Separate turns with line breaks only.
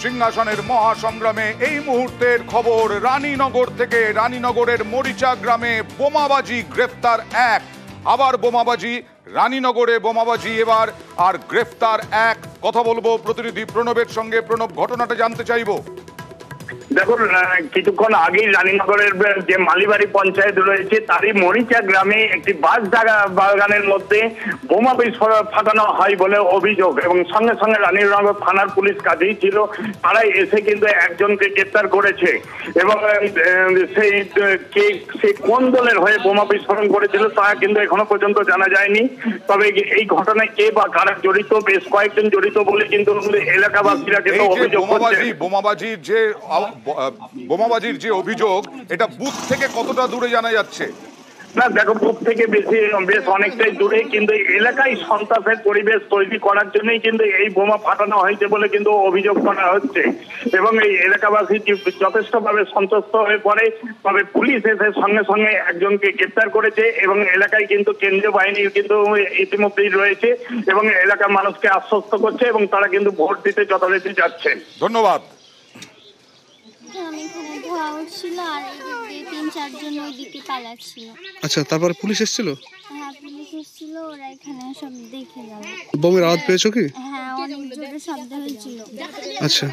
সিংহাসনের মহাসংগ্রামে এই মুহূর্তের খবর রানীনগর থেকে। রানীনগরের মরিচা গ্রামে বোমাবাজি, গ্রেফতার এক। আবার বোমাবাজি, রানীনগরে বোমাবাজি এবার, আর গ্রেফতার এক। কথা বলবো প্রতিনিধি প্রণবের সঙ্গে। প্রণব, ঘটনাটা জানতে চাইবো।
দেখুন, কিছুক্ষণ আগেই রানীনগরের যে মালিবাড়ি পঞ্চায়েত রয়েছে তারই মরিচা গ্রামে একটি বাস বাগানের মধ্যে বোমা বিস্ফোরণ ফাটানো হয় বলে অভিযোগ, এবং সঙ্গে সঙ্গে রানীনগর থানার পুলিশ কাজেই ছিল। তারাই এসে কিন্তু একজনকে গ্রেপ্তার করেছে, এবং সেই কোন দলের হয়ে বোমা বিস্ফোরণ করেছিল তা কিন্তু এখনো পর্যন্ত জানা যায়নি। তবে এই ঘটনায় কে বা কারা জড়িত, বেশ কয়েকজন জড়িত বলে কিন্তু এলাকাবাসীরা কিন্তু অভিযোগ করছে। বোমাবাজির যে অভিযোগ, এটা বুথ থেকে কতটা দূরে জানা যাচ্ছে? না, দেখো, বুথ থেকে বেশ অনেকটাই দূরে, কিন্তু এলাকায় সন্ত্রাসের পরিবেশ তৈরি করার জন্যই কিন্তু এই বোমা ফাটানো হয়েছে বলে কিন্তু অভিযোগ করা হচ্ছে, এবং এই এলাকাবাসী যথেষ্টভাবে সন্তুষ্ট হয়ে পড়ে। তবে পুলিশ এসে সঙ্গে সঙ্গে একজনকে গ্রেপ্তার করেছে, এবং এলাকায় কিন্তু কেন্দ্রীয় বাহিনী কিন্তু ইতিমধ্যেই রয়েছে এবং এলাকার মানুষকে আশ্বস্ত করছে, এবং তারা কিন্তু ভোট দিতে যথারীতি যাচ্ছে। ধন্যবাদ।
আচ্ছা, তারপর পুলিশ এসেছিল?
হ্যাঁ, পুলিশ এসেছিল, ওরা এখানে সব দেখে গেল।
বোমের আওয়াজ পেয়েছো কি?
হ্যাঁ, অনেক জোরে শব্দ হয়েছিল।
আচ্ছা।